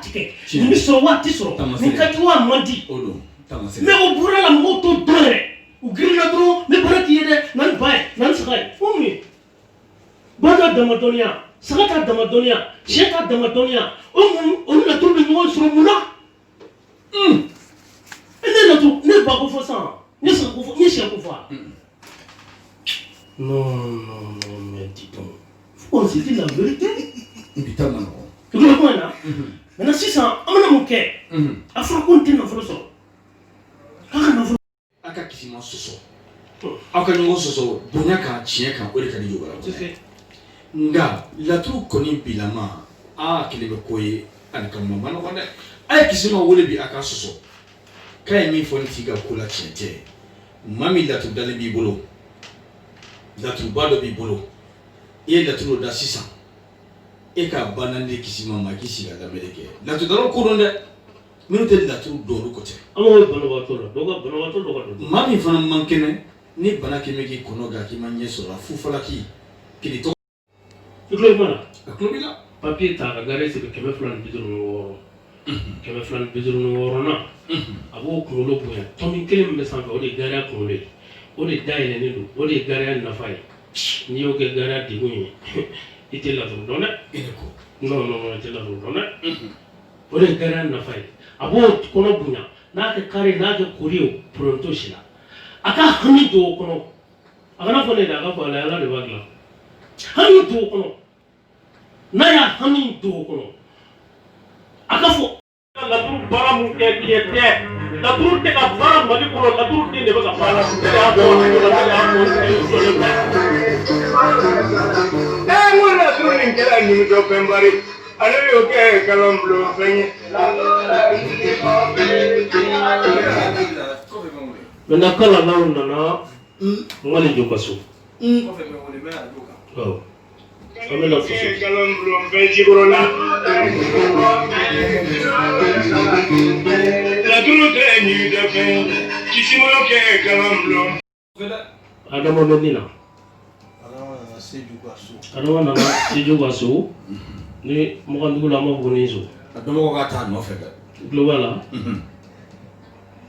waati kɛ nin bɛ sɔrɔ waati sɔrɔ nin ka jugu a man di mais o bɔra la mɔgɔw t'o dɔn yɛrɛ u girinna dɔrɔn ne bɔra k'i ye dɛ na nin ba ye na nin saga ye fo mun ye ba t'a dama dɔnniya saga t'a dama dɔnniya sɛ t'a dama dɔnniya olu laturu bɛ ɲɔgɔn sɔrɔ mun na ne laturu ne ba ko fɔ sisan ne saga ko fɔ n ye sɛ ko fɔ a non mais dis donc faut qu'on se dise la vérité tu vois comment là maintenant sisan an bɛna mun kɛ a fɔra ko n tɛ nafolo sɔrɔ k'a ka nafolo a ka kisi ma sɔsɔ aw ka ɲɔgɔn sɔsɔ bonya kan tiɲɛ kan o de ka di ɲɔgɔn la nka laturu kɔni bilama a kelen bɛ ko ye ani ka ma nɔgɔn dɛ a ye kisi ma wele bi a ka sɔsɔ k'a ye min fɔ ni t'i ka ko la tiɲɛ tɛ maa min laturu dalen b'i bolo laturuba dɔ b'i bolo i ye laturu da sisan e ka banna de kisi ma k'i sigi ka lamɛn kɛ laturudalaw ko dɔn dɛ minnu tɛ laturu dɔn olu ko tɛ an b'o banabagatɔ la dɔw ka banabagatɔ dɔ ka dɔn maa min fana man kɛnɛ ni bana kɛmɛ k'i kɔnɔ gan k'i ma ɲɛ sɔrɔ a fufalaki k'i tɔgɔ i tulo b'i la a tulo b'i la papiye ta ka gare sigi 256 256 na a b'o kunkolo bonya tɔmi kelen min bɛ sanfɛ o de ye gariya kunkolo ye o de dayɛlɛnnen don o de ye gariya nafa ye n'i y'o kɛ gariya degun ye i tɛ laturu dɔn dɛ non i tɛ laturu dɔn dɛ o de ye gariya nafa ye a b'o kɔnɔ bonya n'a kɛ kare n'a kɛ kori ye problème t'o si la a ka hami don o kɔnɔ a kana fɔ ne de a ka fɔ ala de b'a dilan hami don o kɔnɔ n'a y'a hami don o kɔnɔ a ka fɔ laturu baara mun kɛ tiɲɛ tɛ laturu tɛ ka baara Mali kɔnɔ laturu den de bɛ ka baara n ko laturu nin kɛra nimijɔ fɛn bari ale y'o kɛ kalan bulon fɛn ye maintenant kala n'aw nana n ka nin jɔ ka so an bɛ na fɔ kalan bulon fɛn jikɔrɔ la laturu tɛ nimijɔ fɛn kisimayɔ kɛ kalan bulon Adama bɛ nin na Adama nana Seju ka so ni Mɔgɔndugu la an b'a fɔ ko ni so a dɔnbagaw ka taa nɔfɛ dɛ tulo b'a la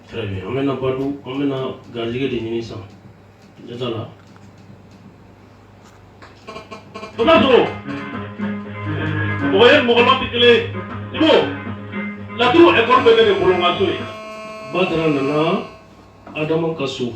très bien an bɛna badu an bɛna garijɛgɛ de ɲini sisan jata la o ka so mɔgɔ ye mɔgɔ lɔ tɛ kelen ye Ibo laturu école bɛ ne de bolo n ka so ye Badara nana Adama ka so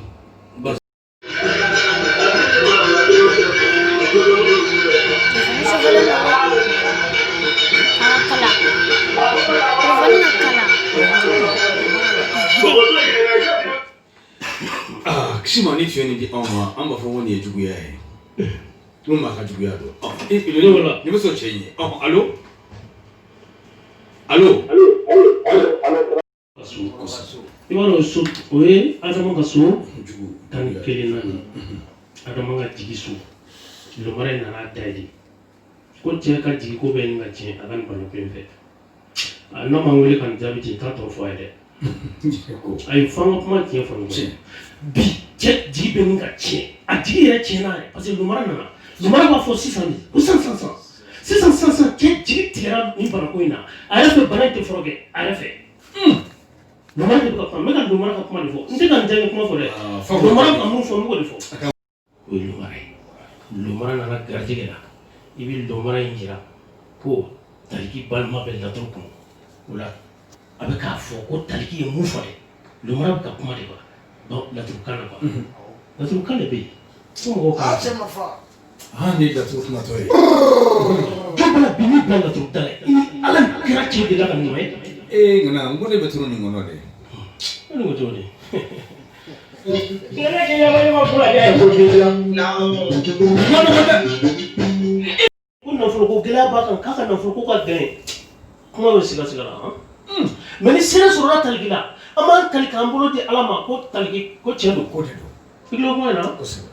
kisi ma ni fiɲɛ nin di anw ma an b'a fɔ ko nin ye juguya ye n ma ka juguya dɔn ni bɛ sɔn cɛ in ye allo i b'a dɔn so o ye Adama ka so tan ni kelen naani Adama ka jigi so lomara in nana dayɛlɛ ko cɛ ka jigi ko bɛ nin ka tiɲɛ a ka nin bana ko in fɛ n'a ma wele ka nin jaabi ci k'a tɔ fɔ a ye dɛ a ye f'an ka kuma tiɲɛ fɔ ɲɔgɔn bi cɛ jigi bɛ nin ka tiɲɛ a jigi yɛrɛ tiɲɛna yɛrɛ parce que lomara nana lomara b'a fɔ sisan de ko sisan cɛ jigi tigɛra nin bana ko in na a yɛrɛ fɛ bana in tɛ furakɛ a yɛrɛ fɛ lomara de bɛ ka kuma n bɛ ka lomara ka kuma de fɔ n tɛ ka n jaabi kuma fɔ dɛ lomara bɛ ka mun fɔ n b'o de fɔ o ye lomara ye lomara nana garijɛgɛ la i bɛ lomara in jira ko taliki balima bɛ laturu kun o la a bɛ k'a fɔ ko taliki ye mun fɔ dɛ lomara bɛ ka kuma de quoi donc laturukan na quoi laturukan de bɛ yen fo mɔgɔw ka cɛ ma fa ni laturu kumatɔ ye jɔn bala bi ni bila laturu da la ala kira cɛ de la ka nin ye nka n ko ne bɛ turu nin kɔnɔ dɛ ne ko cogo di ko nafolo ko gɛlɛya b'a kan k'a ka nafolo ko ka gɛlɛn kuma bɛ siga la mais ni sera sɔrɔla taliki la an b'an kali k'an bolo di ala ma ko taliki ko tiɲɛ don ko de don i tulo kuma in na kosɛbɛ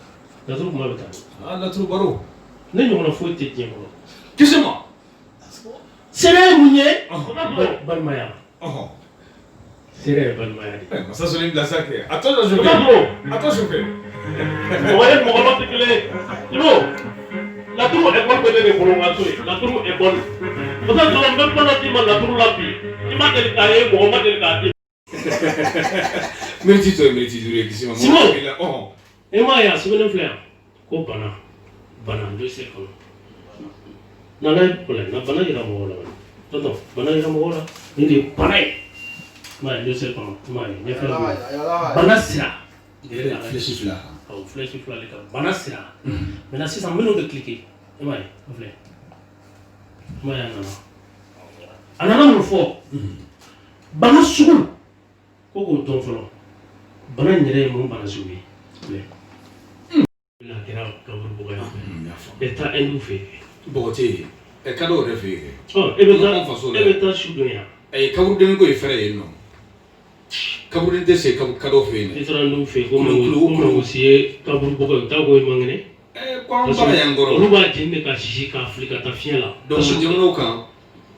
laturu kuma bɛ taa laturu baro ne ɲɔgɔnna foyi tɛ diɲɛ kɔnɔ kisi ma sera ye mun ye balimaya sera ye balimaya de masa sɔnni bila sa kɛ a tɔ dɔ sufɛ a tɔ sufɛ mɔgɔ ye mɔgɔ lɔ tɛ kelen ye Ibo laturu école bɛ ne de bolo n ka so ye laturu école Osa sɔrɔ n bɛ kɔnɔ d'i ma laturu la bi i ma deli k'a ye mɔgɔ ma deli k'a di. Miniti tɔ ye miniti duuru ye kisi ma. Simon e m'a ye a sɛbɛnnen filɛ yan ko bana dossier kɔnɔ n'ala ye problème na bana yira mɔgɔw la tonton bana yira mɔgɔw la nin de ye bana ye m'a ye dossier kɔnɔ m'a ye ɲɛfɛ bana sira flèche fila awɔ flèche fila de kan bana sira maintenant sisan minnu bɛ cliquer e m'a ye o filɛ e m'a ye a nana mun fɔ bana sugu ko k'o dɔn fɔlɔ bana in yɛrɛ ye mun bana sugu ye filɛ la kɛra kaburu bɔgɔ yan fɛ e taa ɛndu fɛ bɔgɔ tɛ yen kadɔ yɛrɛ fɛ yen e bɛ taa su don yan kaburudeni ko ye fɛrɛ yen nɔ kaburudeni tɛ se kadɔ fɛ yen i taara n'u fɛ ko mɔgɔ si ye kaburu bɔgɔ ye u t'a ko ye man kɛnɛ ko an baara y'an kɔrɔ olu b'a jeni de ka sisi k'a fili ka taa fiɲɛ la donc jamanaw kan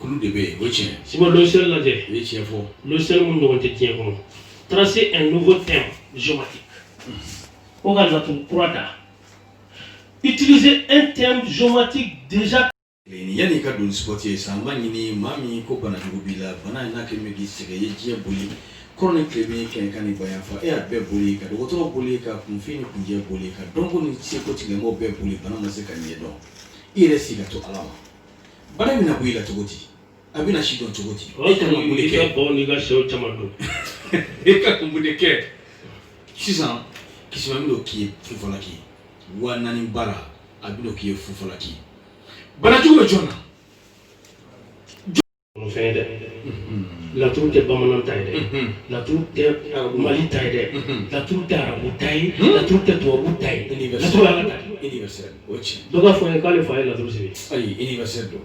kulu de bɛ yen o ye tiɲɛ Simon logiciel lajɛ o ye tiɲɛ fɔ logiciel mun ɲɔgɔn tɛ diɲɛ kɔnɔ tracer un nouveau thème géomatique ko ka laturu kura ta utiliser un thème géomatique déjà yanni ka don sport ye san b'a ɲini maa min ko bana jugu b'i la bana in n'a kɛ mɛ k'i sɛgɛn i ye diɲɛ boli kɔrɔ ni tile bɛ kɛ kan ni bayan fa e y'a bɛɛ boli ka dɔgɔtɔrɔ boli ka kunfin ni kunjɛ boli ka dɔnko ni seko tigilamɔgɔw bɛɛ boli bana ma se ka ɲɛ dɔn i yɛrɛ sigi ka to ala ma bana bɛna bɔ i la cogo di a bɛna si dɔn cogo di e kan ka mun de kɛ i ka baw n'i ka sɛw caman don e ka mun de kɛ sisan kisima min do k'i ye fufalaki wa naani baara a bɛna k'i ye fufalaki bana jugu bɛ jɔn na fɛn ye dɛ laturu tɛ bamanan ta ye dɛ laturu tɛ mali ta ye dɛ laturu tɛ arabu ta ye laturu tɛ tubabu ta ye laturu y'ala ta ye universel o tiɲɛ dɔ ka fɔ n ye k'ale fa ye laturu sɛbɛn ayi universel don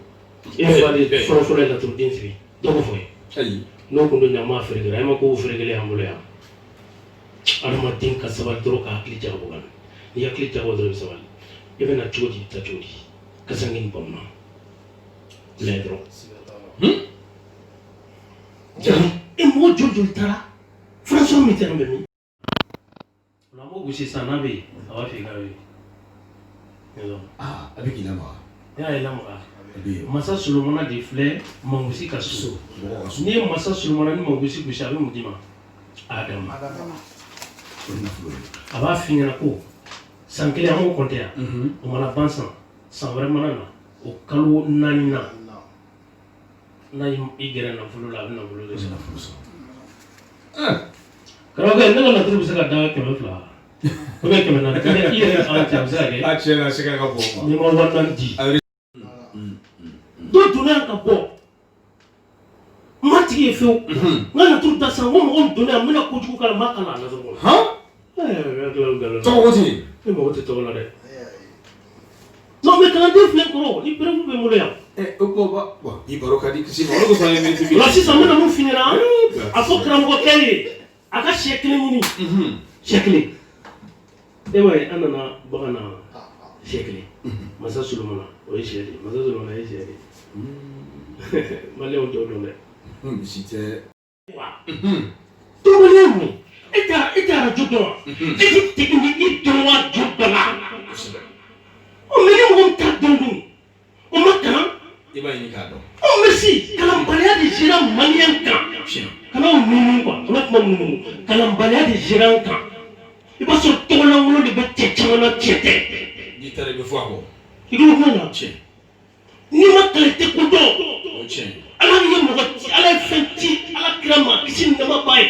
e fa de fɔlɔfɔlɔ ye laturu den sɛbɛn dɔ ka fɔ n ye ayi n'o kun don ɲamaa feerekɛla e ma ko feerekɛla y'an bolo yan adamaden ka sabali dɔrɔn ka hakili jagabɔ kan n'i hakili jagabɔ dɔrɔn i bɛ sabali i bɛ na cogo di ta cogo di kasange ni bamanan lajɛ dɔrɔn e mɔgɔ joli taara François Mitterrand bɛ min o la n b'o gosi sisan n'a bɛ yen a b'a fɔ i k'a bɛ yen a bɛ k'i lamaga e y'a ye lamaga masa Solomana de filɛ Mangosi ka so n'i ye masa Solomana ni Mangosi gosi a bɛ mun d'i ma Adamu a b'a f'i ɲɛna ko san kelen an b'o compter yan o mana ban san wɛrɛ mana na o kalo 4 nan n'a i gɛrɛ nafolo la a bɛ nafolo de sɔrɔ karamɔgɔkɛ ne ka laturu bɛ se ka da 200 ou bien 400 i yɛrɛ ka cɛ a bɛ se ka kɛ a tiɲɛ na se ka bɔ n'i ma 400 di dɔ donna yan ka bɔ n ma tigi ye fewu n ka laturu da san ko mɔgɔ min donna yan n bɛna kojugu k'a la n b'a kalan a laturu kɔnɔ tɔgɔ ko ten e mago tɛ tɔgɔ la dɛ non mais kalanden filɛ kɔrɔ ni preuve bɛ n bolo yan o ko i baro ka di kisi ma olu ko fana ye miniti o la sisan n bɛna mun f'i ɲɛna a fɔ karamɔgɔkɛ ye a ka sɛ kelen ɲini sɛ kelen e b'a ye an nana bagan na sɛ kelen masa Solomana o ye sɛ de ye masa Solomana ye sɛ de ye maliyɛnw t'o dɔn dɛ misi tɛ dɔgɔnin ye mun e tɛ arajo dɔn wa e tɛ technique dɔn wa jo dɔn wa o mɛ ni mɔgɔ min t'a dɔn dun o ma kalan i b'a ɲini k'a dɔn mɛ si kalanbaliya de sera maliyɛn kan kana munumunu quoi kana kuma munumunu kalanbaliya de sera an kan i b'a sɔrɔ tɔgɔlankolon de bɛ cɛ caman na cɛ tɛ n'i taara i bɛ fɔ a kɔ i ko kuma na tiɲɛ n'i ma kalan i tɛ ko dɔn o tiɲɛ ala ye mɔgɔ ci ala ye fɛn ci ala kira ma kisi ni nɛɛma b'a ye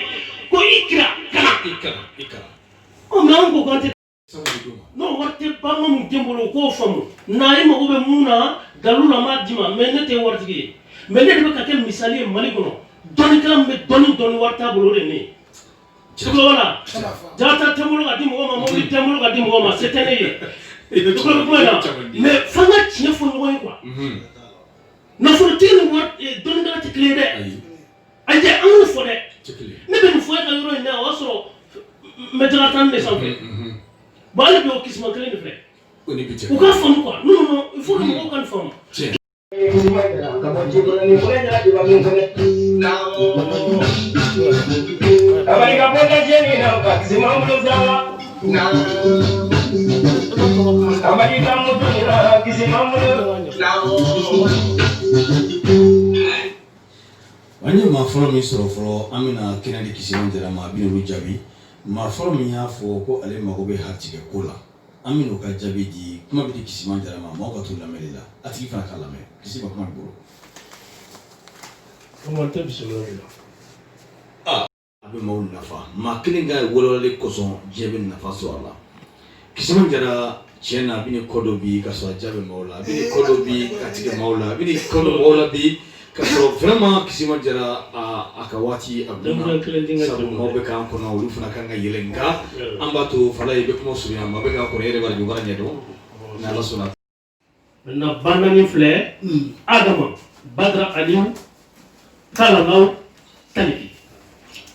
ko i kira kalan i kalan ɔ mɛ an ko k'an tɛ sabali don ma n'o wari tɛ ba ma mun tɛ n bolo o k'o faamu na i mago bɛ mun na dalu la n b'a d'i ma mɛ ne tɛ waritigi ye mɛ ne de bɛ ka kɛ misali ye Mali kɔnɔ dɔnnikɛla min bɛ dɔɔni wari t'a bolo o de ye ne ye tulo wala jarata tɛ n bolo ka di mɔgɔ ma mobili tɛ n bolo ka di mɔgɔ ma se tɛ ne ye tulo bɛ kuma in na mɛ f'an ka tiɲɛ fɔ ɲɔgɔn ye quoi nafolotigi ni dɔnnikɛla tɛ kelen ye dɛ a jɛ an y'o fɔ dɛ ne bɛ nin fɔ e ka yɔrɔ in na o y'a sɔrɔ mɛtɛrɛ tan de sanfɛ bon ale bɛ o kisima kelen de filɛ u k'a faamu quoi non il faut que mɔgɔw ka nin faamu Amerika bɔda jeni na kisima mulozala Amerika mutu na kisima mulozala an ye maa fɔlɔ min sɔrɔ fɔlɔ an bɛna Kennedy Kisima Jara ma a bɛ n'olu jaabi maa fɔlɔ min y'a fɔ ko ale mago bɛ hatigɛ ko la an bɛ n'o ka jaabi di kuma bɛ di Kisima Jara ma maaw ka t'u lamɛn de la a tigi fana k'a lamɛn Kisima kuma b'i bolo. Comment tɛ bisimila a bɛ maaw nafa maa kelen ka walawalali kosɔn diɲɛ bɛ nafa sɔrɔ a la Kisima Jara tiɲɛ na a bɛ ni kɔ dɔ bi ka sɔrɔ a jaabi maaw la a bɛ ni kɔ dɔ bi ka tigɛ maaw la a bɛ ni kɔ dɔ maaw la bi ka sɔrɔ vraiment Kisima Jara a ka waati a bunna sabu maaw bɛ k'an kɔnɔ olu fana kan ka yɛlɛ nka an b'a to Fala i bɛ kuma surunya maa bɛ k'an kɔnɔ e yɛrɛ b'a dɔn baara ɲɛdɔn ni Ala sɔnna. maintenant banani filɛ Adama Badara Aliyu Kalalaw Talibi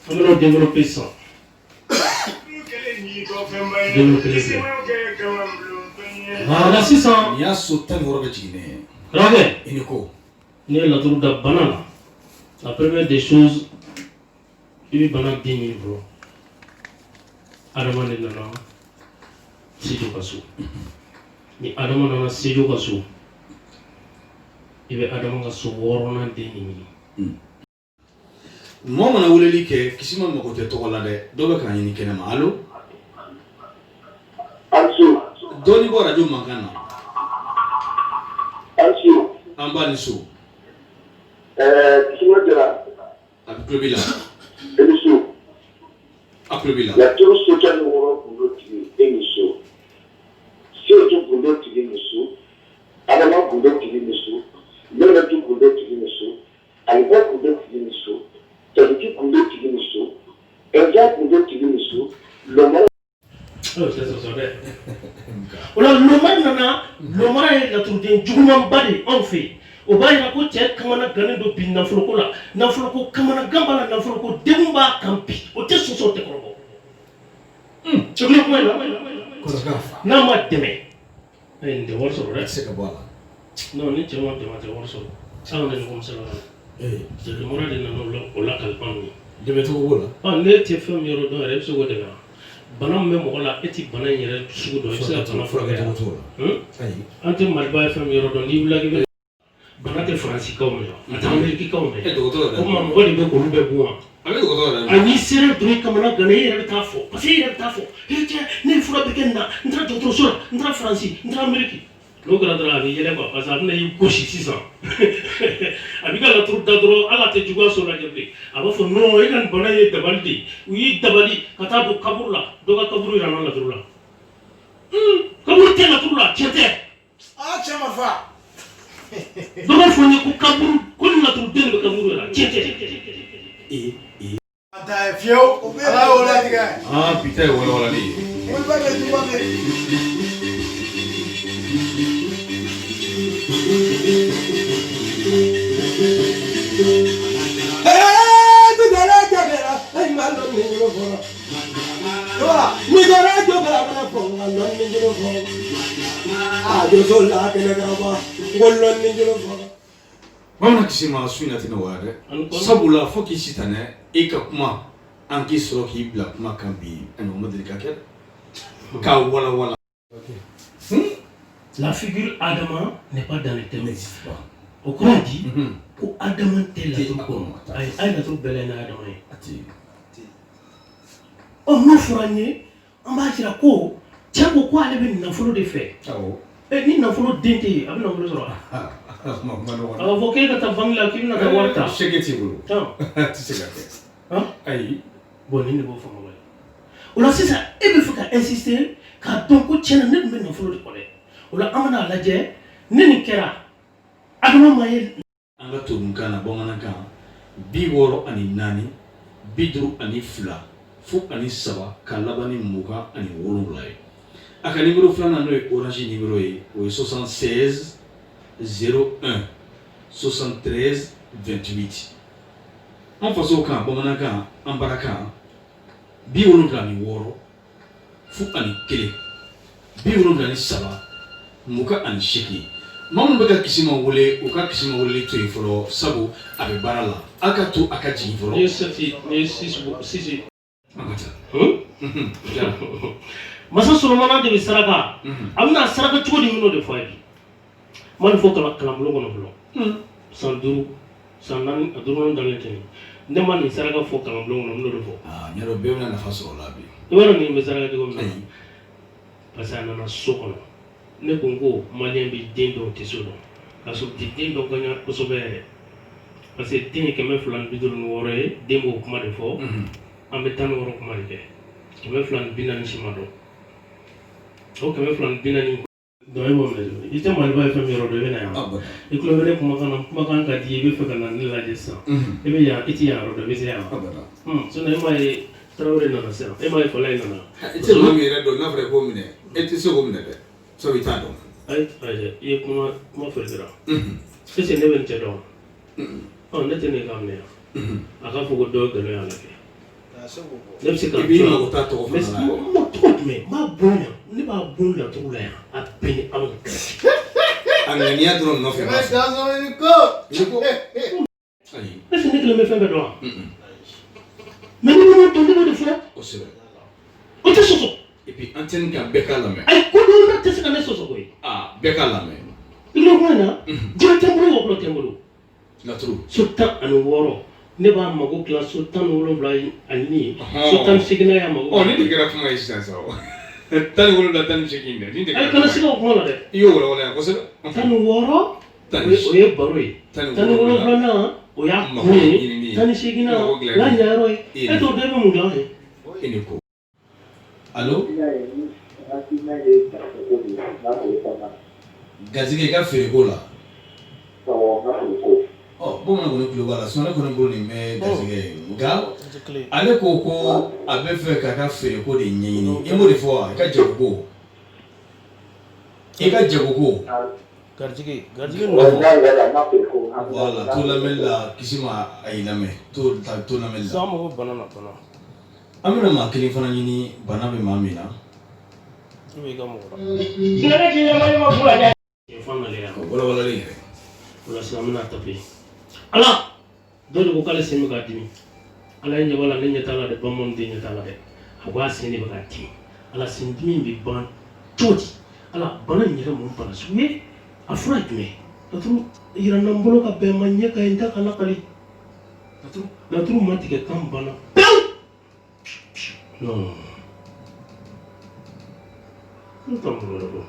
an bɛna o développer sisan voilà sisan n'i y'a so 16 bɛ jiginnen karamɔgɔ i ni ko n'i ye laturu da bana la la première des choses i bɛ bana den ɲini fɔlɔ Adama de nana Sejo ka so ni Adama nana Sejo ka so i bɛ Adama ka so 6nan den ɲini mɔgɔ mana weleli kɛ Kisima mago tɛ tɔgɔ la dɛ dɔ bɛ k'a ɲini kɛnɛ ma allo dɔɔni bɔ radio mankan na an b'a ni so Kisima Jara a bɛ tulo b'i la émission a tulo b'i la laturu social wɔɔrɔ gundo tigi émission Sejo gundo tigi émission Adama gundo tigi émission Mɛlɛtu gundo tigi émission Aliba gundo tigi émission Taliki gundo tigi émission Ɛja gundo tigi émission Lomara ola Lomara nana Lomara ye laturuden jugumanba de anw fɛ o b'a yira ko cɛ kamana gannen don bi nafoloko la nafoloko kamana gan b'a la nafoloko denw b'a kan bi o tɛ sɔsɔ o tɛ kɔrɔbɔ cɛkulu kuma in na n'a ma dɛmɛ n tɛ wari sɔrɔ dɛ se ka bɔ a la non ni cɛ ma dɛmɛ a tɛ wari sɔrɔ sango ne ɲɔgɔn sera la Mora de nana o la kalifa ninnu dɛmɛ cogo b'o la ne tɛ fɛn min yɔrɔ dɔn yɛrɛ i bɛ se k'o dɛmɛ bana min bɛ mɔgɔ la e tɛ bana in yɛrɛ sugu dɔn i bɛ se ka bana furakɛ an tɛ Maliba ye fɛn min yɔrɔ dɔn n'i wulila k'i bɛ bana tɛ Faransikaw mɛn a tɛ Amerikikaw mɛn o tuma mɔgɔ de bɛ k'olu bɛɛ bon wa n'i sera dɔrɔn i kamana ganna i yɛrɛ bɛ taa fɔ parce que i yɛrɛ bɛ taa fɔ cɛ ne ye fura bɛ kɛ nin na n taara dɔgɔtɔrɔso la n taara Faransi n taara Ameriki n'o kɛra dɔrɔn a bɛ yɛlɛ quoi parce que a bɛna i gosi sisan a b'i ka laturu da dɔrɔn ala tɛ juguya so lajɛ bilen a b'a fɔ non e ka nin bana ye dabali de ye u y'i dabali ka taa don kaburu la dɔ ka kaburu yira n na laturu la kaburu tɛ laturu la tiɲɛ tɛ cɛ ma fa dɔ b'a fɔ n ye ko kaburu ko ni laturuden de bɛ kaburu yɛrɛ tiɲɛ tɛ a ta ye fiyewu ala y'o latigɛ bi ta ye walawalali ye woliba bɛ duba bɛ bamanan Kisima su in na tɛna wa dɛ sabula fo k'i sitanɛ i ka kuma an k'i sɔrɔ k'i bila kuma kan bi a ɲɔgɔn ma deli ka kɛ k'a walawala. La figure Adama n'est pas dans les thèmes. Au courant dit ko Adama tɛ laturu kɔnɔ a ye laturu bɛɛ la n'a Adama ye n'o fɔra n ye an b'a jira ko cɛ ko ko ale bɛ nafolo de fɛ ni nafolo den tɛ yen a bɛ nafolo sɔrɔ a b'a fɔ k'e ka taa banque la k'i bɛna taa wari ta sɛgɛ t'i bolo tɛ se ka kɛ ayi bon nin de b'o faamu wɛrɛ o la sisan e bɛ fɛ ka insister k'a dɔn ko tiɲɛna ne tun bɛ nafolo de kɔ dɛ o la an bɛna lajɛ ni nin kɛra Adama ma ye an ka tubabukan na bamanankan 64 52 0 ka laban ni 27 ye a ka numéro filanan n'o ye orange numéro ye o ye 76 01 73 28 an faso kan bamanankan an barakan 76 0 1 73 28 maa minnu bɛ ka Kisima wele u ka Kisima weleli to yen fɔlɔ sabu a bɛ baara la a ka to a ka jigin fɔlɔ. ne ye 7 ne ye 6 an ka taa. Masa Solomana de bɛ saraka a bɛna saraka cogo di min'o de fɔ a ye bi ma nin fɔ kalanbulon kɔnɔ fɔlɔ san 5 sannan a durun dalilin ne ma ni saraka fo kan blon no ndo fo nyaro be na faso la bi wala ni be saraka ko mi pasana na soko ne kongo malien bi dindo tesodo kaso dindo ganya ko so be parce que tin ke me flan bi dul no wore demo kuma de fo ambe tan woro kuma de ke me flan binan simado o ke me flan binan do e mo mejo ite mal ba fam yoro do be na ya e ko be kuma kan ka di be fa kana ni la de sa e be ya iti ya ro do be se ya so na mai trawre na na sa e mai fo lai na ite mo mi re do na fre ko mi ne ite so ko mi ne de so bi ta do ai e kuma fa dira e se ne ben te do ne te ne kam ne aka fo go do ga no ya la ke ne se ka bi ma ko ta to fa na mo to me ma bonya ne ba bon la to la a pe am angania dro no fe Mas ma dá um helicóptero. ai ne se ne ke me fa be do mais ni mo to ni de fo o se o te soso et puis antenne ka be ka la me ay ko do na te se ka ne soso ko be ka la me ilo ko na je tembulu ko tembulu la trou sultan anu woro ne ba mago class sultan wolo blay ani sultan signa ya mago oh ni de gra kuma isa sa tan wolo da tan chekinde ni de ay kana sigo ko na de yo wala ko se tan woro tan o ye baroy tan wolo blana o ya ko tan signa la nyaro e to de mu la he ini ko allo gazige ka fere ko la oh bon na ko ni wala so na ko ni bolo ni me gazige nga ale ko abe fe ka fere ko de nyini e mo de fo ka jago ko e ka jago ko garjige wala to la mela kisima ay la me to la mela samo banana amina ma kili fana nyini bana be mamina ibe ga mo wala le wala samina tapi ala do ko kala semi ga dimi ala nya wala nya tala de bamon de nya tala de agwa sini ba ga dimi ala sindimi bi ban toti ala bana nya mo bana suye afra dimi atru ira nambolo ka be manya ka inta kala kali atru matike kam bana no não bro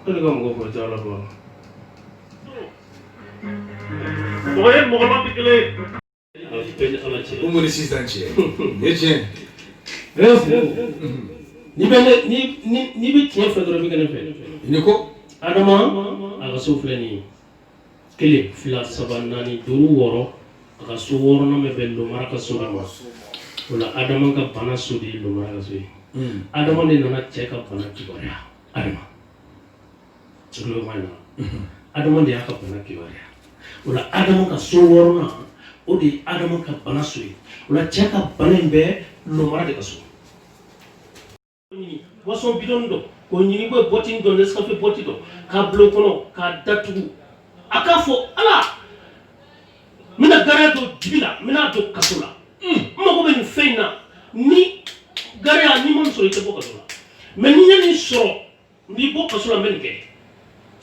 ele como go for jala ba oye mo la pikele Como resistente Eche ni bi tiɲɛ fɛ dɔrɔn i bɛ kɛ ne fɛ ni ko adama a ka so filɛ nin ye 1 2 3 4 5 6 a ka so 6 nan bɛ bɛn lomara ka so de ma o la adama ka bana so de ye lomara ka so ye adama de nana cɛ ka bana kibaruya adama tulo ma na adama de y'a ka bana kibaruya o la adama ka so 6 nan o de ye adama ka bana so ye o la cɛ ka bana in bɛ lomara de ka so waso bidon do ko nyini ko botin do Nescafe boti do ka blo kono ka datugu aka fo ala mina gare do dibila mina do kasola mako ben feina ni gare ni mon so ite bo kasola mais ni nyani so ni bo kasola men ke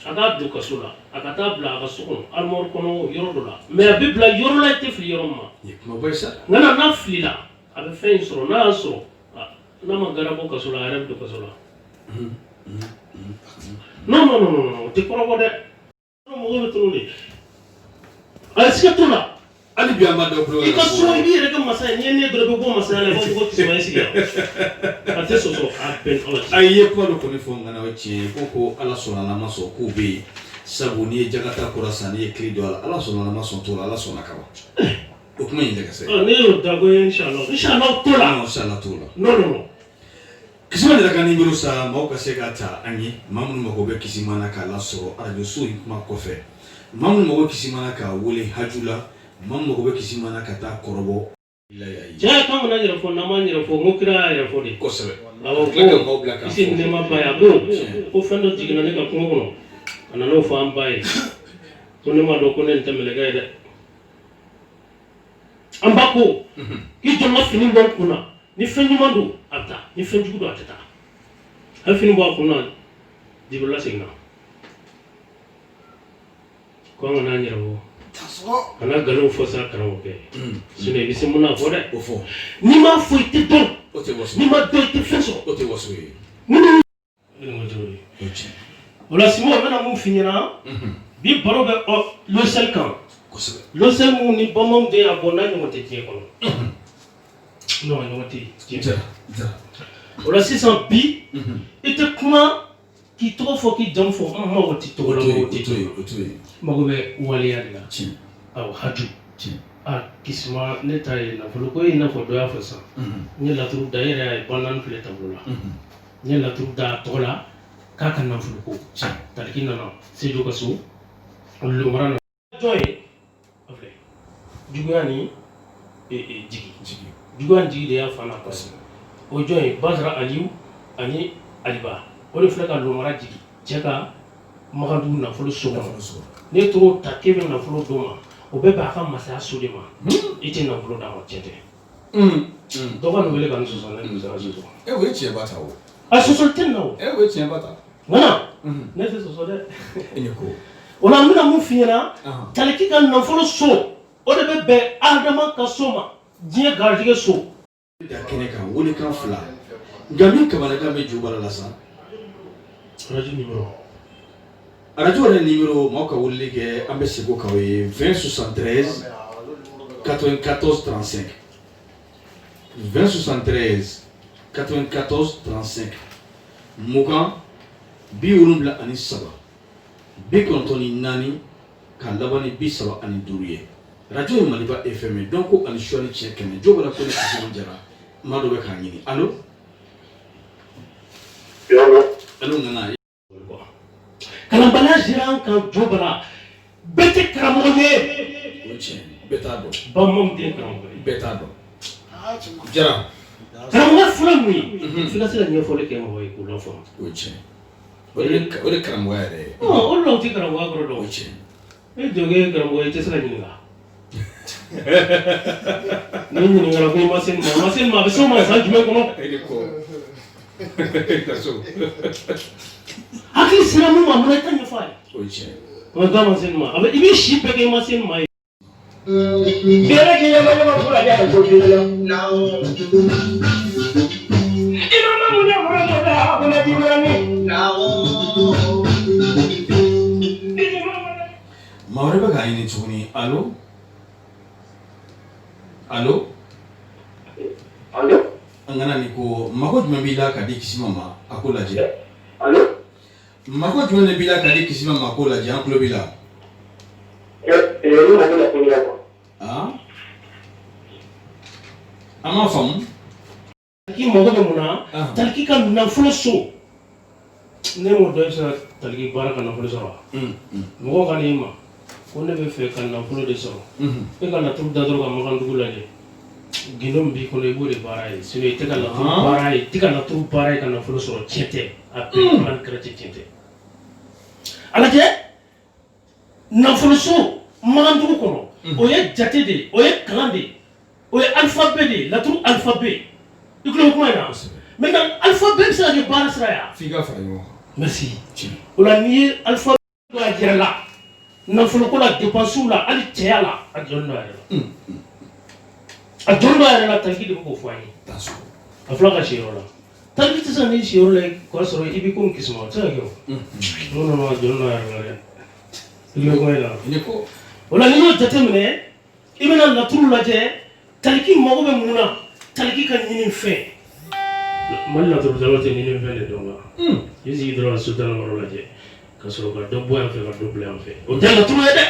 aga do kasola aka tabla aga sokon almor kono yoro do la mais bibla yoro la te fli yoro ma mo boy sa ngana na fli la abe fein so na so nama garabo kasola arab do kasola non te korobo de no mo go tuli askatula ali bi amado pro iko so bi re kam masay ni ne do bo masay la ko kisma isiya ate so apen ola aye ko do ko ni fo ngana wachi ko ala sona na maso ko be sabu ni jagata kurasani e klido ala sona na maso to ala sona kawa o kuma yin daga sai ne da go inshallah tola no kisima de kan ngiro sa mauka segata anyi mamu mako be kisima na kala so radio so kuma kofe mamu mako kisima na ka wole hajula mamu mako be kisima na kata korobo ila yayi ja kan na jira fo na ma jira fo ngokira ya fo de ko sebe awo ko blaka isi ne ma ba ya bo ko fendo jigina ne ka kuma kono ana no fa ambaye ko ne ma do ko ne ntamele ga de ambako ki jomma fini bon kuna ni fenju mandu ata ni fenju do atata ha fini bo kuna dibula signa ko ngana nyira wo kana galon fo sa karamɔgɔ kɛ sinon i bɛ se mun na fɔ dɛ o fɔ n'i m'a fɔ i tɛ dɔn o tɛ waso n'i ma dɔn i tɛ fɛn sɔrɔ o tɛ waso ye minnu cogo di o tiɲɛ o la Simon bɛna mun f'i ɲɛna bi baro bɛ logiciel kan kosɛbɛ logiciel mun ni bamanan de a bɔ n'a ɲɔgɔn tɛ diɲɛ kɔnɔ non a ɲɔgɔn tɛ diɲɛ o la sisan bi i tɛ kuma k'i tɔgɔ fɔ k'i jamu fɔ n mago tɛ tɔgɔ la mago tɛ tɔgɔ la mago bɛ waleya de la awɔ haju Kisuma ne ta ye nafolo ko i n'a fɔ dɔ y'a fɔ sisan n ye laturu da e yɛrɛ y'a ye bamanan filɛ tabolo la n ye laturu da a tɔgɔ la k'a ka nafolo ko taliki nana Sejo ka so lomara nana jɔn ye a filɛ juguya ni jigi juguya ni jigi de y'a fa n'a ba o jɔn ye Bazara Aliyu ani Aliba o de filɛ ka lomara jigi cɛ ka Magadugu nafolo so kɔnɔ ne t'o ta k'e bɛ nafolo d'o ma o bɛɛ b'a ka masaya so de ma i tɛ nafolo d'a ma cɛ tɛ dɔ ka nin wele ka n sɔsɔ ne nin sera sɔsɔ o ye tiɲɛ ba ta o a sɔsɔ tɛ nin na o o ye tiɲɛ ba ta ŋana ne tɛ sɔsɔ dɛ e ni ko o la n bɛna mun f'i ɲɛna Taliki ka nafolo so o de bɛ bɛn Adama ka so ma diɲɛ garijɛgɛ so da kɛnɛ kan welekan fila nka min kamanagan bɛ Jobara la sa radio yɛrɛ numéro maaw ka weleli kɛ an bɛ segin o kan o ye 20 73 94 35 20 73 94 35 mugan 73 94 ka laban ni 35 ye radio ye Maliba FM ye donc ko ani suwani tiɲɛ kɛmɛ Jobara ko ni Kisuma Jara maa dɔ bɛ k'a ɲini allo allo nana kalanbaliya sera an kan Jobara bɛɛ tɛ karamɔgɔ ye o tiɲɛ bɛɛ t'a dɔn bamanan tɛ karamɔgɔ ye bɛɛ t'a dɔn Jara karamɔgɔ fɔlɔ mun ye f'i ka se ka ɲɛfɔli kɛ mɔgɔ ye k'o dɔn fɔlɔ o tiɲɛ o de karamɔgɔya yɛrɛ ye o de la u tɛ karamɔgɔya kɔrɔ dɔn o tiɲɛ e jɔnkɛ ye karamɔgɔ ye i tɛ se ka ɲininka ne ɲininkara ko i ma se nin ma a bɛ se o ma san jumɛn kɔnɔ e de ko ka so hakili sera mun ma munna i tɛ ɲɛfɔ a ye o ye tiɲɛ o da ma se nin ma a bɛ i bɛ si bɛɛ kɛ i ma se nin ma ye Bɛrɛ k'i yɛlɛma ɲɔgɔn fo ka diya ka so k'i yɛlɛma. I ma ma mun de fɔra dɔ da a ko ne ti wɛrɛ min. maa wɛrɛ bɛ k'a ɲini tuguni allo allo Allo. an kana nin ko mago jumɛn b'i la ka di Kisuma ma a ko lajɛ Allo. mago jumɛn de b'i la ka di Kisuma ma a ko lajɛ an tulo b'i la Ne mago la ko la quoi. an m'a faamu Taliki mago bɛ mun na Taliki ka nafolo so ne m'o dɔn i bɛ se ka Taliki baara ka nafolo sɔrɔ wa mɔgɔw ka n'i ma ko ne bɛ fɛ ka nafolo de sɔrɔ e ka laturu da dɔrɔn ka Magadugu lajɛ gindo min b'i kɔnɔ i b'o de baara ye sinon i tɛ ka laturu baara ye i tɛ ka laturu baara ye ka nafolo sɔrɔ tiɲɛ tɛ a bɛɛ Kurani kɛrɛfɛ tiɲɛ tɛ a lajɛ nafolo so Magadugu kɔnɔ o ye jate de ye o ye kalan de ye o ye alphabet de ye laturu alphabet i tulo bɛ kuma in na maintenant alphabet bɛ se ka kɛ baara sira ye f'i ka fara ɲɔgɔn kan merci o la n'i ye alphabet dɔ a yɛrɛ la nafolo ko la dépenses la hali cɛya la a jɔlen do a yɛrɛ la a jɔlen do a yɛrɛ la Taliki de bɛ k'o fɔ an ye a filɛ ka si yɔrɔ la Taliki tɛ se ka n'i si yɔrɔ la k'a sɔrɔ i bɛ komi Kisuma o tɛ se ka kɛ o non non a jɔlen do a yɛrɛ la dɛ i bɛ kuma in na ne ko o la n'i y'o jateminɛ i bɛna laturu lajɛ Taliki mago bɛ mun na Taliki ka ɲini fɛn Mali laturu dalaw tɛ ɲini fɛn de dɔn wa i sigi dɔrɔn ka Sultana Maro lajɛ ka sɔrɔ ka dɔ bɔ yan fɛ ka dɔ bila yan fɛ o tɛ laturu ye dɛ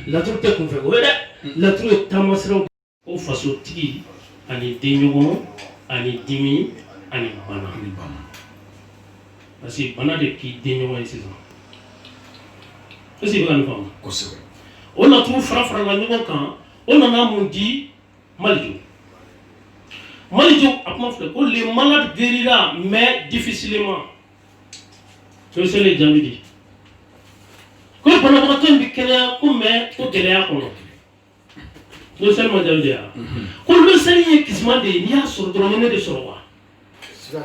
laturu tɛ kunfɛ ko ye dɛ laturu ye taamasiraw o fasotigi ani denɲɔgɔn ani dimi ani bana parce que bana de k'i denɲɔgɔn ye sisan est-ce que i bɛ ka nin faamu kosɛbɛ o laturu fara farala ɲɔgɔn kan o nana mun di Malijo a kuma filɛ ko les malades guérira mais difficilement so c'est le jaabi di ko banabagatɔ in bɛ kɛnɛya ko mais ko gɛlɛya kɔnɔ losɛli ma jaabi di yan ko losɛli ye Kisuma de ye n'i y'a sɔrɔ dɔrɔn ne de sɔrɔ wa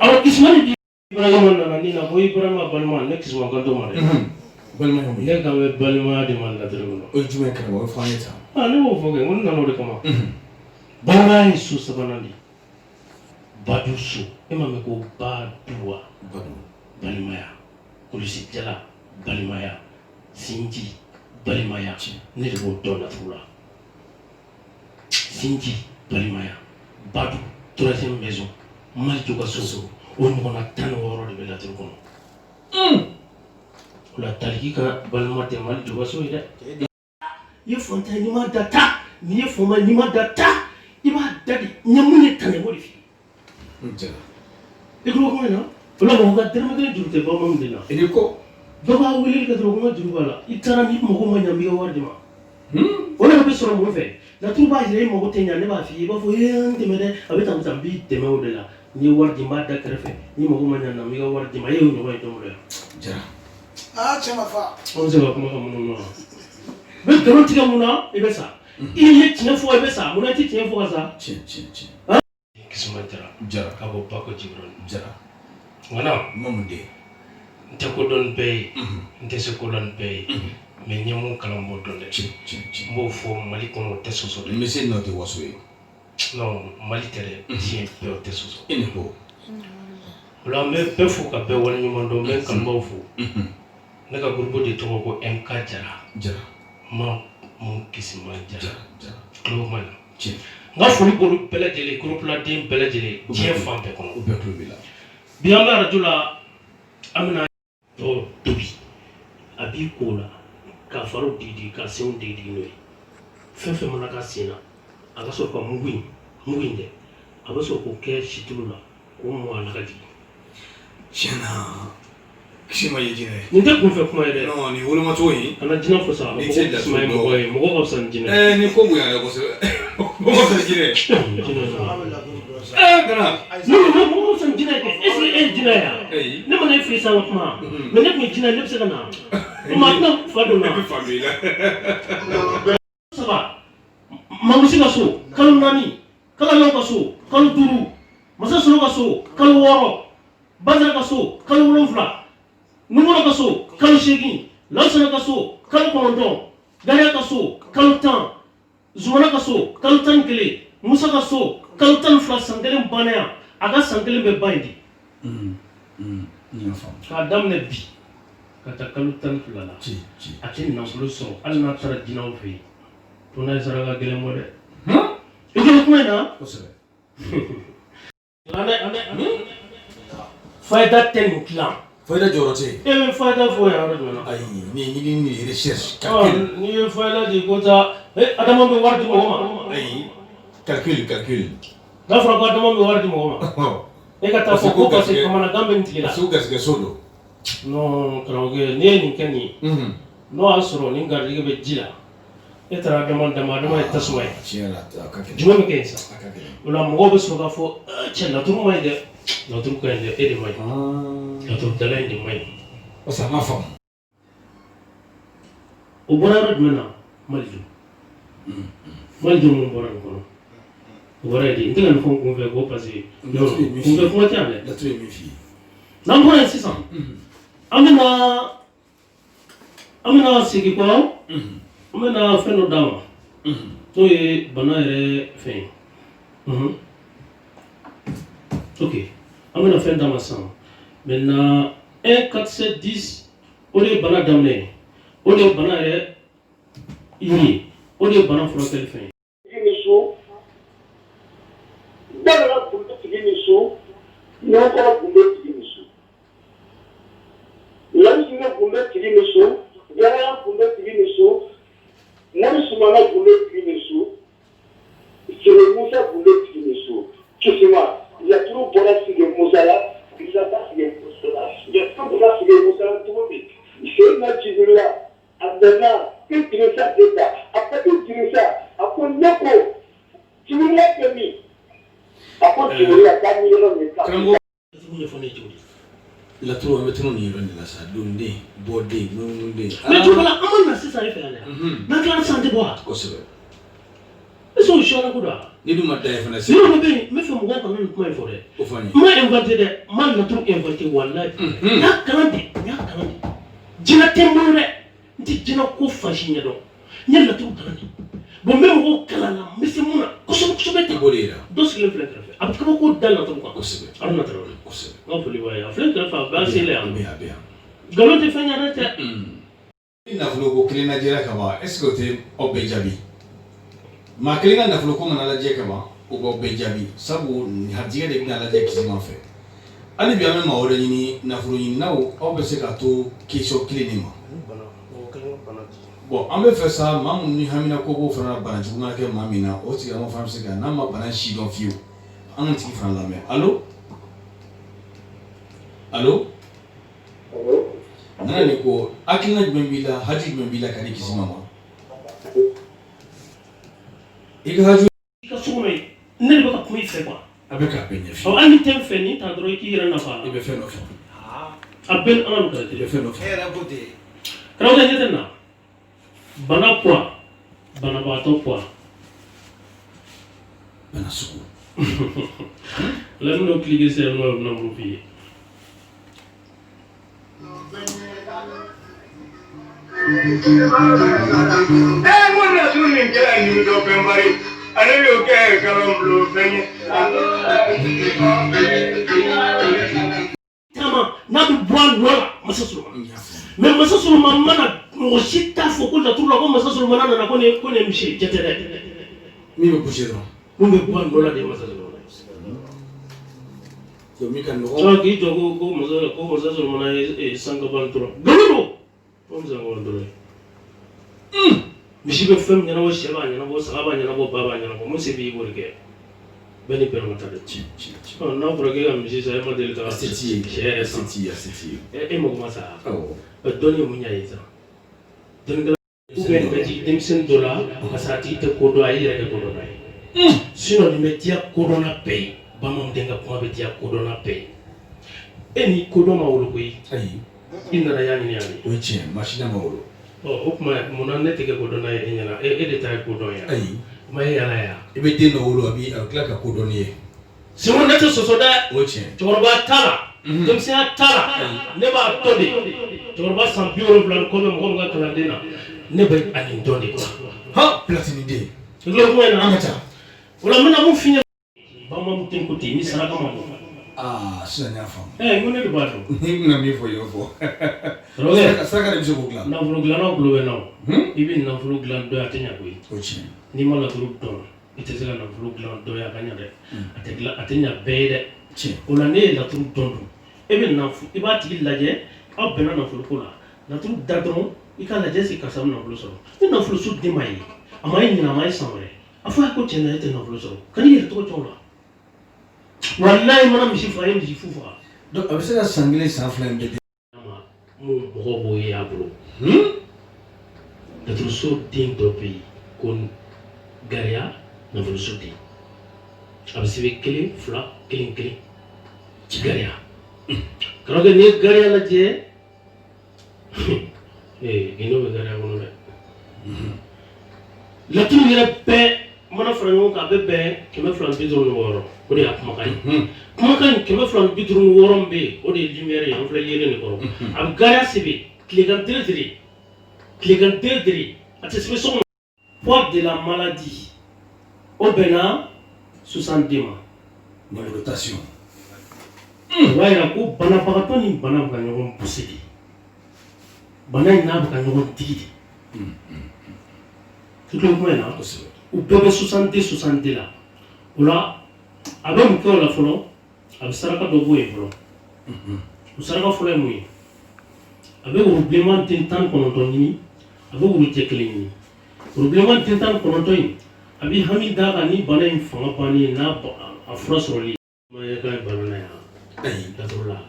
alors Kisuma ni Ibrahima nana ni na ko Ibrahima balima ne Kisuma kan to ma dɛ balima yo ne ka be balima de man laturu no o jume kana o fa yeta ne mo fo ke mun na no de kama balima su sabanandi badu su e ma me ko baduwa balimaya kulisi jala balimaya sinji balimaya ne de bo donna tula sinji balimaya badu troisième maison mal juga soso o ɲɔgɔnna 16 de bɛ laturu kɔnɔ o la taliki ka balima tɛ mali juga so ye dɛ i ye fɔntan n'i ma da ta n'i ye fɔnma n'i ma da ta i b'a da de ɲɛ mun ye tɛnɛ o de f'i ye i tulo kuma in na o la mɔgɔ ka dɛrɛmɛ kelen juru tɛ bamanan de la i ko dɔ b'a wele ka dɔrɔn ko n ka juru b'a la i taara ni mɔgɔ ma ɲɛ n b'i ka wari di ma o de bɛ sɔrɔ mun fɛ laturu b'a jira i mago tɛ ɲɛ ne b'a f'i ye i b'a fɔ n dɛmɛ dɛ a bɛ tan n b'i dɛmɛ o de la n'i ye wari di n b'a da kɛrɛfɛ ni mago ma ɲɛ na n b'i ka wari di ma e y'o ɲɔgɔn ye dɔn o la jara cɛ ma fa an bɛ se ka kuma ka mun na bɛ nkalon tigɛ mun na i bɛ sa i ye tiɲɛ fɔ i bɛ sa mun na i tɛ tiɲɛ fɔ ka sa tiɲɛ Kisuma jara ka bɔ Bako Jibril jara nka mamude n tɛ ko dɔn bɛɛ ye n tɛ se ko dɔn bɛɛ ye mais n ye mun kalan b'o dɔn dɛ n b'o fɔ Mali kɔnɔ o tɛ sɔsɔ dɛ misi n'o tɛ waso ye non Mali tɛ dɛ diɲɛ bɛɛ o tɛ sɔsɔ i ni ko o la n bɛ bɛɛ fo ka bɛɛ waleɲuman dɔn n bɛ n kanubaw fo ne ka groupe de tɔgɔ ko MK Jara ma mun Kisuma Jara tulo ma na n ka foli b'olu bɛɛ lajɛlen groupe la den bɛɛ lajɛlen diɲɛ fan bɛɛ kɔnɔ u bɛɛ tulo b'i la bi an bɛ arajo la an bɛna tobi a b'i ko la k'a fariw digi k'a senw digi n'o ye fɛn fɛn mana k'a sen na a ka sɔrɔ ka mugu in dɛ a bɛ sɔrɔ k'o kɛ situlu la k'o mɔ a la ka jigin tiɲɛna Kisuma ye jinɛ ye nin tɛ kunfɛ kuma ye dɛ non nin wolomacogo in kana jinɛ fɔ sa a fɔ ko Kisuma ye mɔgɔ ye mɔgɔ ka fisa ni jinɛ ye ni ko bonya dɛ kosɛbɛ mɔgɔ ka fisa ni jinɛ ye kana non mɔgɔ ka fisa ni jinɛ ye kɛ est ce que e ye jinɛ ye wa ne ma ne fɛ yen sa n ka kuma mais ne tun ye jinɛ ye ne bɛ se ka na o ma a tɛna fa don na saba Mamusi ka so kalo 4 Kalalaw ka so kalo 5 Masa Solo ka so kalo 6 Bazara ka so kalo 7 Numoro ka so kalo 8 Lansana ka so kalo 9 Gariya ka so kalo 10 Zumana ka so kalo 11 Musa ka so kalo 12 san kelen banaya a ka san kelen bɛ ban di k'a daminɛ bi ka taa kalo 12 la a tɛ nafolo sɔrɔ hali n'a taara jinɛw fɛ yen to n'a ye saraka gɛlɛn bɔ dɛ i kɛlen kuma in na fayida tɛ nin dilan fayida jɔyɔrɔ tɛ e bɛ fayida fɔ yan yɔrɔ jumɛn na ayi ni ɲini ni recherche n'i ye fayida di ko taa adama bɛ wari di mɔgɔ ma ayi calcul n'a fɔra ko adama bɛ wari di mɔgɔ ma e ka taa fɔ ko parce que kamanagan bɛ nin tigi la sugu garisɛgɛ so don non karamɔgɔkɛ n'i ye nin kɛ nin ye n'o y'a sɔrɔ nin garijɛgɛ bɛ ji la e taara adama ye tasuma ye jumɛn bɛ kɛ yen sa o la mɔgɔw bɛ sɔrɔ k'a fɔ cɛ laturu ma ɲi dɛ laturu ka ɲi dɛ e de ma ɲi laturudala in de ma ɲi parce que a ma faamu o bɔra yɔrɔ jumɛn na Malijo mun bɔra nin kɔnɔ o bɔra yen de n tɛ ka nin fɔ n kun fɛ ko parce que kunfɛ kuma tɛ yan dɛ laturu ye min f'i ye n'an bɔra yen sisan an bɛna segin kɔ an bɛna fɛn dɔ d'a ma n'o ye bana yɛrɛ fɛn ye ok an bɛna fɛn d'a ma sisan maintenant 1 4 7 10 o de ye bana daminɛ ye o de ye bana yɛrɛ ye o de ye bana furakɛli fɛn ye Dala kunde tigi ni so ɲɔgɔnkɔrɔ kunde tigi ni so Lansina kunde tigi ni so Garaya kunde tigi ni so Mori Sumana kunde tigi ni so Sere Musa kunde tigi ni so Kisuma laturu bɔra sigi Musa la Isa ta sigi Musa la laturu bɔra sigi Musa la cogo min Seyidina Jibrila a nana Idrissa Keita a ko Idrissa a ko ne ko Jibrila bɛ min laturu an bɛ tunu nin yɔrɔ de la sa donden bɔden ŋununden mais tu vois an ma na sisan e fɛ yan dɛ n'an tilala sisan an tɛ bɔ wa kosɛbɛ est ce que o siyɔrɔ ko don wa ni dun ma da ye fana se yɔrɔ dɔ bɛ yen n bɛ fɛ mɔgɔw kana nin kuma in fɔ dɛ o fani n ma inventé dɛ n ma laturu inventé walayi n y'a kalan de jina tembo re nti jina ko fashi nya do nyalla tu dani bo même ko kala la misi muna ko so beti bolira dos le flen trafe ab ko dal na to ko kosebe arna taro kosebe on peut le voir flen trafe ba c'est là bien galo te fanya na ta nafolo ko kilina jera kaba est-ce que te obejabi ma kilina nafolo ko mana la je kaba o obejabi sabu hadiga de bina la je kisima fe ani bi ame ma ore ni nafolo ni nawo o be se ka to kisho kilinima bon an bɛ fɛ sa maa minnu ni hamina ko b'o fana bana jugu mana kɛ maa min na o tigilamɔgɔ fana bɛ se ka n'a ma bana si dɔn fiyewu an ka tigi fana lamɛn allo nana ni ko hakilina jumɛn b'i la haji jumɛn b'i la ka di kisi ma i ka haji i ka so kɔnɔ ye ne de bɛ ka kuma i fɛ quoi a bɛ k'a bɛɛ ɲɛf'i ye hali ni tɛ n fɛ ni ta dɔrɔn i k'i yɛrɛ nafa i bɛ fɛn dɔ fɔ a bɛɛ ni ala n'u i bɛ fɛn dɔ fɔ karamɔgɔ ɲɛ tɛ na bana poids banabaatɔ poids bana sugu la minnu cliquer sur le nom f'i ye mun na sun min kira ni do pen bari ale lo ke karam lo pen tama na bi bwan wala masa sulman mais masa sulman mana mo sita fo ko la turla ko masa sulman na ko ne mishi jetere min bɛ bouger dɔrɔn mun be bwan wala de masa sulman to min ka nɔgɔ so ki to ko masa sulman e sanga ban turla galo on sanga ban turla mishi be fem nyana wo sheba nyana wo sahaba nyana wo baba nyana wo mun se bi bo ke beni permata de ci na pour que mishi sa ma de ta aseti e mo ma sa oh doni mu nyaayi sa don ga be ji dem sen dola asati te ko do ayi rek ko do nay sino ni metia corona pay ba mo denga ko be tia corona pay eni ko do ma wolo ko yi ayi inna yani yani o tiɲɛ machine ma wolo o kuma mun ne tege ko do na e nyana e de ta ko do ya ayi ma yala ya i bɛ den dɔ wolo a bɛ tila ka ko dɔn ye simo ne te soso da o tiɲɛ cɛkɔrɔba tala denmisɛnya tala ne b'a tɔ de cɛkɔrɔba san 70 ko bɛ mɔgɔ min ka kalanden na ne bɛ ani dɔn de quoi ha platini den i ko kuma in na an ka taa wala n bɛna mun f'i ɲɛna bamanan tɛ ko ten ni saraka ma bɔ sisan n y'a faamu n ko ne de b'a dɔn ni bɛna min fɔ i y'o fɔ saraka de bɛ se k'o dilan nafolo dilannaw tulo bɛ na o i bɛ nafolo dilan dɔ ye a tɛ ɲɛ koyi o tiɲɛ n'i ma laturu dɔn i tɛ se ka nafolo dilan dɔ ye a ka ɲɛ dɛ a tɛ ɲɛ bɛɛ ye dɛ tiɲɛ o la ne ye laturu dɔn e bɛ i b'a tigi lajɛ aw bɛnna nafolo ko la laturu da dɔrɔn i ka lajɛ si karisa bɛ nafolo sɔrɔ ni nafolo so den ma ye a ma ye ɲinɛ a ma ye san wɛrɛ a fɔ a ye ko tiɲɛ na e tɛ nafolo sɔrɔ ka n'i yɛrɛ tɔgɔ cɛw la walayi mana misi faga ye misi fu faga donc a bɛ se ka san kelen san fila in bɛɛ mun mɔgɔ b'o ye a bolo laturu den dɔ bɛ yen ko gariya nafolo so den a bɛ sɛbɛn 1 2 1 1 gariya karamɔgɔ n'i ye gariya lajɛ gindo bɛ gariya kɔnɔ dɛ laturu yɛrɛ bɛɛ mana fara ɲɔgɔn kan a bɛ bɛn 256 o de y'a kumakan ye kumakan in 256 min bɛ yen o de ye lumière ye an filɛ yelen de kɔrɔ a bɛ gariya sɛbɛn tilegan dere a tɛ sɛbɛn sɔgɔma poids de la maladie o bɛnna 62 ma numérotation o b'a yira ko banabagatɔ ni bana bɛ ka ɲɔgɔn poussé de bana in n'a bɛ ka ɲɔgɔn digi de i tulo kuma in na u bɛɛ bɛ 62 la o la a bɛ mun kɛ o la fɔlɔ a bɛ saraka dɔ bɔ yen fɔlɔ o saraka fɔlɔ ye mun ye a bɛ woro bilenman den 19 ɲini a bɛ woro jɛ 1 ɲini woro bilenman den 19 in a bɛ hami d'a kan ni bana in fanga bannen ye n'a a fura sɔrɔli ma ye k'a ye bana na yan laturu la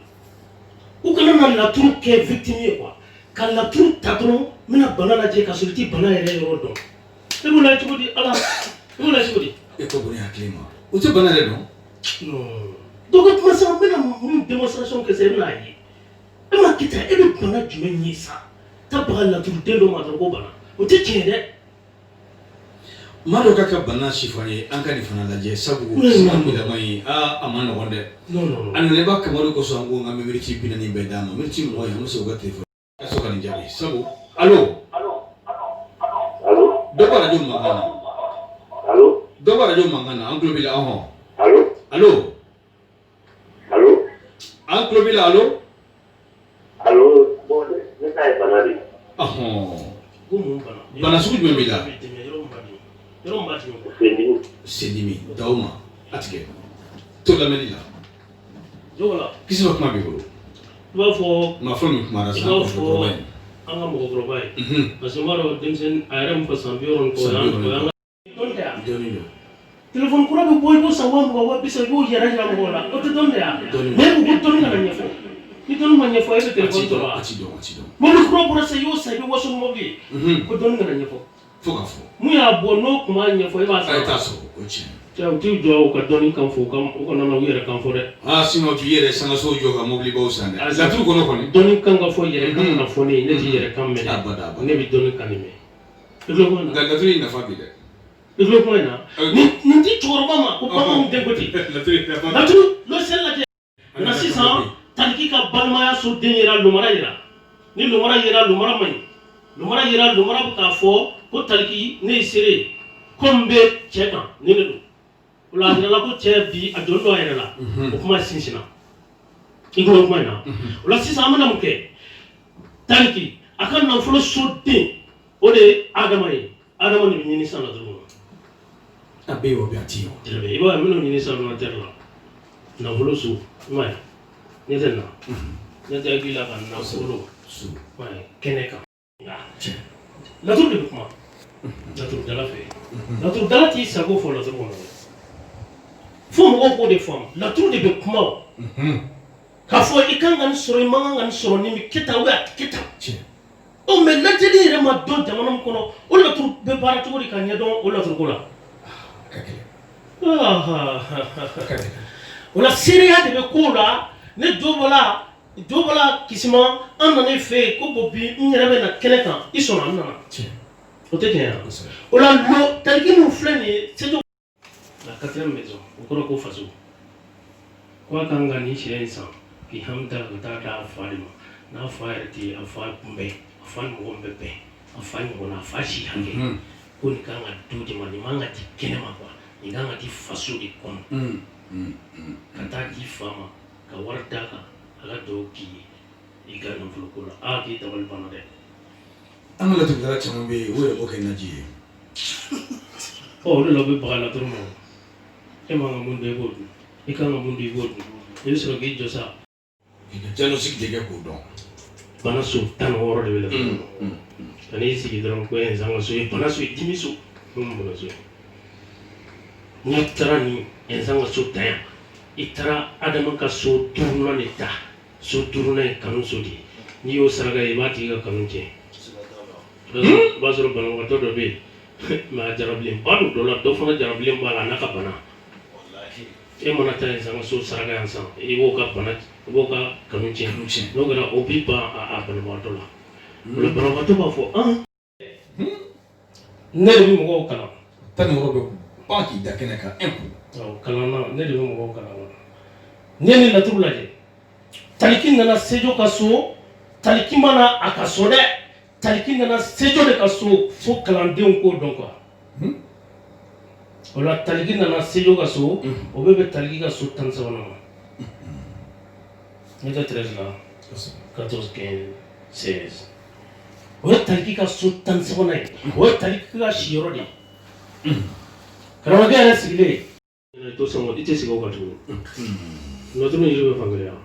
u kana na laturu kɛ victime ye quoi ka laturu ta dɔrɔn n bɛna bana lajɛ ka sɔrɔ i tɛ bana yɛrɛ yɔrɔ dɔn e b'o lajɛ cogo di ala e b'o lajɛ cogo di e ko bonya hakili ma o tɛ bana yɛrɛ dɔn donc kuma sisan n bɛna mun démonstration kɛ sisan e bɛna a ye e ma kɛ tan e bɛ bana jumɛn ye sa ta baga laturuden dɔ ma dɔrɔn ko bana o tɛ tiɲɛ dɛ maa dɔ ka bana si fɔ an ye an ka nin fana lajɛ sabu san bilama ye a ma nɔgɔn dɛ a nana i b'a kama de kosɔn an ko n ka miniti 40 bɛɛ d'a ma miniti 20 an bɛ se o ka téléphone ka sɔrɔ ka nin jaabi sabu allo Allô? dɔ b'a radio mankan na Allô? dɔ b'a radio mankan na an tulo b'i la ɔhɔn Allô? allo Allô? an tulo b'i la allo Allô? Bon, ne ta ye bana de. ɔhɔn bana sugu jumɛn b'i la Sendimi. sendimi daw ma a tigɛ to lamɛnni la kisi dɔ kuma b'i bolo I b'a fɔ nafolo min kumara i sisan b'a kɔfɛ fɔ an ka mɔgɔkɔrɔba ye parce que n b'a dɔn denmisɛnnin a yɛrɛ min fɔ san 70 kɔ o y'an ka dɔnni tɛ yan dɔɔnin don téléphone kura bɛ bɔ i b'o san 20 wa 30 i b'o yɛrɛ yira mɔgɔw la o tɛ dɔnni tɛ yan mais ko dɔnni kana ɲɛfɔ ni dɔnni ma ɲɛfɔ e bɛ téléphone sɔrɔ wa a ti dɔn mobili kura bɔra sisan i y'o san i bɛ waso ni mobili ye ko dɔnni kana ɲɛfɔ fo ka fɔ mun y'a bɔ n'o kuma ɲɛfɔ i b'a a ye t'a sɔrɔ sɔrɔ o tiɲɛ u t'u jɔ u ka dɔnni kan fɔ u kana na u yɛrɛ kan fɔ dɛ sinon k'i yɛrɛ sangaso jɔ ka mobili baw san dɛ laturu kɔnɔ kɔni dɔnni kan ka fɔ yɛrɛ kan ka fɔ ne ye ne tɛ yɛrɛ kan mɛn abada ne bɛ dɔnni kan de mɛn i tulo kuma na nka laturu in nafa bi dɛ i tulo kuma na nin ti cɛkɔrɔba ma ko bamananw den ko ten laturu in nafa laturu lɔsɛli lajɛ nka sisan taliki ka balimaya so den yira lomara yira ni lomara yira lomara man ɲi lomara yira lomara bɛ k'a fɔ ko taliki ne ye seere ko n bɛ cɛ kan ni ne don o la a jirala ko cɛ bi a jɔlen don a yɛrɛ la o kuma sinsinna i ko kuma in na o la sisan an bɛna mun kɛ taliki a ka nafolo so den o de ye adama ye adama de bɛ ɲini sisan laturu kɔnɔ a bɛ yen o bɛ a ti yen i b'a ye n bɛn'o ɲini sisan ordinateur la nafolo so i m'a ye ne tɛ na ne tɛ hakili la ka nafolo so i m'a ye kɛnɛ kan laturu de bɛ kuma laturudala fɛ laturudala t'i sago fɔ laturu kɔnɔ dɛ fo mɔgɔw k'o de faamu laturu de bɛ kuma o k'a fɔ i kan ka nin sɔrɔ i man kan ka nin sɔrɔ nin bɛ kɛ tan a tɛ kɛ tan o mɛ lajɛli yɛrɛ ma dɔn jamana min kɔnɔ o laturu bɛ baara cogo di ka ɲɛdɔn o laturuko la o la seereya de bɛ k'o la ne jo bɔla kisima an nan'i fɛ yen ko bɔn bi n yɛrɛ bɛ na kɛnɛ kan i sɔnna n nana o tɛ tiɲɛ yan o la taliki min filɛ nin ye sejo la 4e maison o kɔrɔ ko faso ko a kan ka nin sɛ in san k'i hami ta ka taa d'a fa de ma n'a fa yɛrɛ tɛ a fa kunbɛn a fa ni mɔgɔ min bɛ bɛn a fa ɲɔgɔnna a fa si hakɛ ko nin kan ka du de ma nin man ka di kɛnɛ ma kuwa nin kan ka di faso de kɔnɔ ka taa di fa ma ka wari d'a kan a ka dugawu k'i ye i ka nafolo ko la k'i dabali banna dɛ an ka laturudala caman bɛ yen o yɛrɛ b'o kɛ naji ye o de la o bɛ baga laturu ma e man ka mun dɔn i b'o dun i kan ka mun dɔn i b'o dun i bɛ sɔrɔ k'i jɔ sa diagnostic de kɛ k'o dɔn bana so 16 de bɛ laturu kɔnɔ ka n'i sigi dɔrɔn ko ye nzan ka so ye bana so ye dimi so mun bana so ye n'i taara ni nzan ka so ta yan i taara adama ka so 5nan de ta so 5nan ye kanu so de ye n'i y'o saraka ye i b'a tigi ka kanu tiɲɛ o b'a sɔrɔ banabagatɔ dɔ bɛ yen mɛ a jarabilenba don dɔ la dɔ fana jarabilen b'a la a n'a ka bana e mana taa nzan ka so saraka yan san i b'o ka bana i b'o ka kanu tiɲɛ n'o kɛra o b'i ban a banabagatɔ la o la banabagatɔ b'a fɔ ne de bɛ mɔgɔw kalan tan ni wɔɔrɔ bɛ ban k'i da kɛnɛ kan kalan na ne de bɛ mɔgɔw kalan la n'i ye nin laturu lajɛ taliki nana sejo ka so taliki mana a ka so dɛ taliki nana sejo de ka so fo kalandenw k'o dɔn kuwa o la taliki nana sejo ka so o bɛ bɛn taliki ka so 13nan ma ne tɛ 13 la 14 15 16 o ye taliki ka so 13nan ye o ye taliki ka siyɔrɔ de ye karamɔgɔkɛ yɛrɛ sigilen i to sɔn i tɛ sigi o kan tuguni laturu yiri bɛ fankelen yan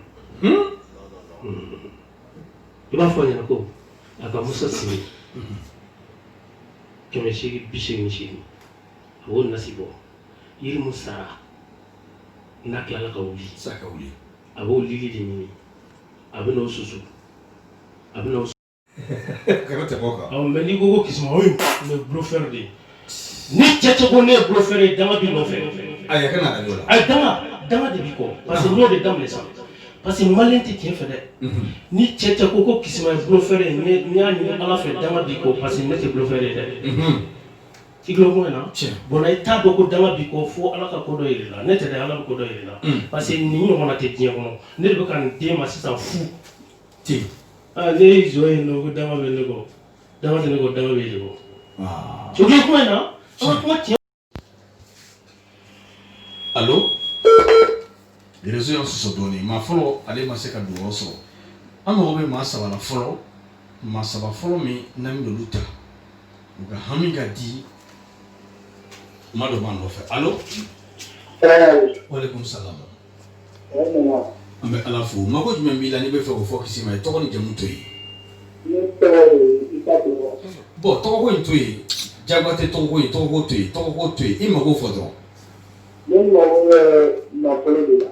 i b'a fɔ a ɲɛna ko a ka musa sigi 888 a b'o nasi bɔ yiri mun sara n'a tilala ka wuli a b'o lili de ɲini a bɛ n'o susu a bɛ n'o mɛ n'i ko ko kisuma o ye bluffeur de ye ni cɛ ko ne ye bluffeur ye danga b'i nɔfɛ ayi danga de b'i kɔ parce que n y'o de daminɛ sisan parce que maliyɛn tɛ tiɲɛ fɛ dɛ ni cɛ ko kisuma ye bluffeur ye n'i y'a ɲini ala fɛ danga b'i kɔ parce que ne tɛ bluffeur ye dɛ i tulo kun na bon i t'a dɔn ko danga b'i kɔ fo ala ka ko dɔ yir'i la ne tɛ dɛ ala bɛ ko dɔ yir'i la parce que nin ɲɔgɔnna tɛ diɲɛ kɔnɔ ne de bɛ ka nin d'e ma sisan fu Ah, they join no good dama belego. Dama belego dama belego. Ah. So get point now. What? Allô? Les réseaux sont donnés. Ma follow, allez, ma seka du osso. Amorobe ma sabala follow. Ma sabala follow me nam de luta. Muga hamiga di. Madoman lofe. Allô? Wa alaikum salam. Ambe alafu. Ma ko jumɛn b'i la ni bɛ fɛ k'o fɔ kisi ma ye tɔgɔ ni jamu to yen. Bon tɔgɔ ko in to yen. Jagoya tɛ tɔgɔ ko in tɔgɔ ko to yen. Tɔgɔ ko to yen. I mago fɔ dɔrɔn. Ne mago bɛ nafolo de la.